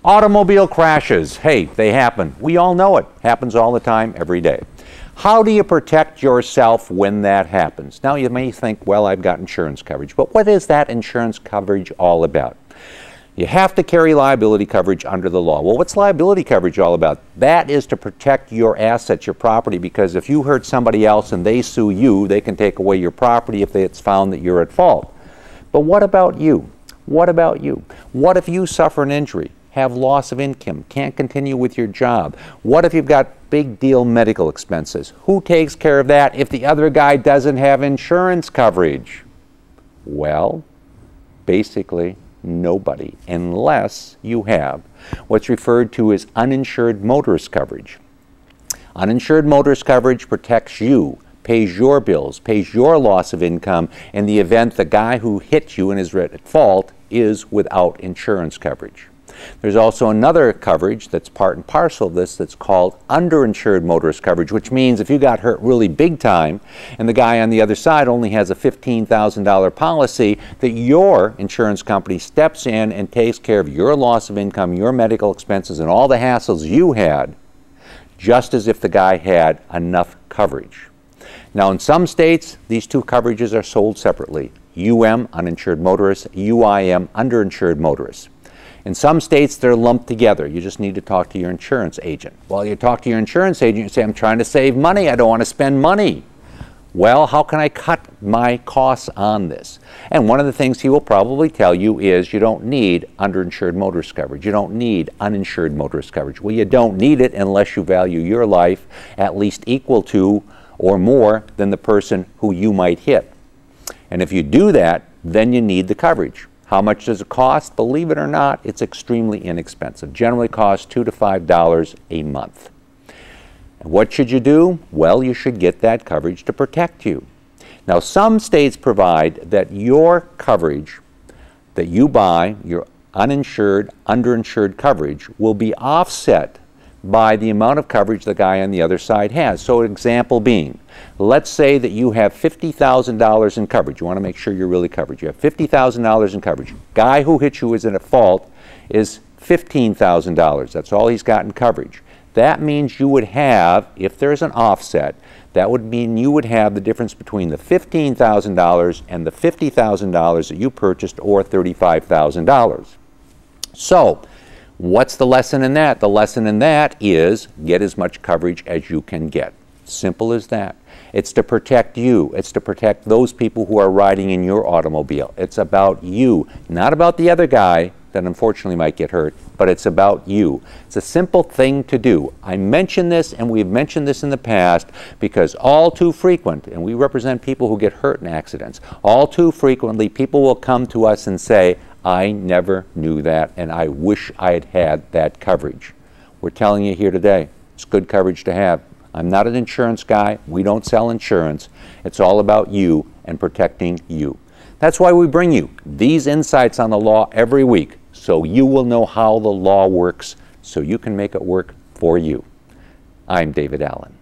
Automobile crashes. Hey, they happen. We all know it. Happens all the time, every day. How do you protect yourself when that happens? Now, you may think, well, I've got insurance coverage. But what is that insurance coverage all about? You have to carry liability coverage under the law. Well, what's liability coverage all about? That is to protect your assets, your property, because if you hurt somebody else and they sue you, they can take away your property if it's found that you're at fault. But what about you? What about you? What if you suffer an injury, have loss of income, can't continue with your job? What if you've got big deal medical expenses? Who takes care of that if the other guy doesn't have insurance coverage? Well, basically nobody, unless you have what's referred to as uninsured motorist coverage. Uninsured motorist coverage protects you, pays your bills, pays your loss of income in the event the guy who hit you and is at fault is without insurance coverage. There's also another coverage that's part and parcel of this that's called underinsured motorist coverage, which means if you got hurt really big time and the guy on the other side only has a $15,000 policy, that your insurance company steps in and takes care of your loss of income, your medical expenses, and all the hassles you had, just as if the guy had enough coverage. Now, in some states, these two coverages are sold separately. UM, uninsured motorists, UIM, underinsured motorists. In some states, they're lumped together. You just need to talk to your insurance agent. Well, you talk to your insurance agent, you say, I'm trying to save money. I don't want to spend money. Well, how can I cut my costs on this? And one of the things he will probably tell you is you don't need underinsured motorist coverage. You don't need uninsured motorist coverage. Well, you don't need it unless you value your life at least equal to or more than the person who you might hit. And if you do that, then you need the coverage. How much does it cost? Believe it or not, it's extremely inexpensive. Generally costs $2 to $5 a month. And what should you do? Well, you should get that coverage to protect you. Now, some states provide that your coverage that you buy, your uninsured, underinsured coverage, will be offset by the amount of coverage the guy on the other side has. So example being, let's say that you have $50,000 in coverage. You want to make sure you're really covered. You have $50,000 in coverage. Guy who hit you is at fault is $15,000. That's all he's got in coverage. That means you would have, if there's an offset, that would mean you would have the difference between the $15,000 and the $50,000 that you purchased, or $35,000. So, what's the lesson in that? The lesson in that is get as much coverage as you can get. Simple as that. It's to protect you. It's to protect those people who are riding in your automobile. It's about you, not about the other guy that unfortunately might get hurt, but it's about you. It's a simple thing to do. I mention this, and we've mentioned this in the past, because all too frequent, and we represent people who get hurt in accidents, all too frequently people will come to us and say, I never knew that, and I wish I had had that coverage. We're telling you here today, it's good coverage to have. I'm not an insurance guy. We don't sell insurance. It's all about you and protecting you. That's why we bring you these insights on the law every week, so you will know how the law works, so you can make it work for you. I'm David Allen.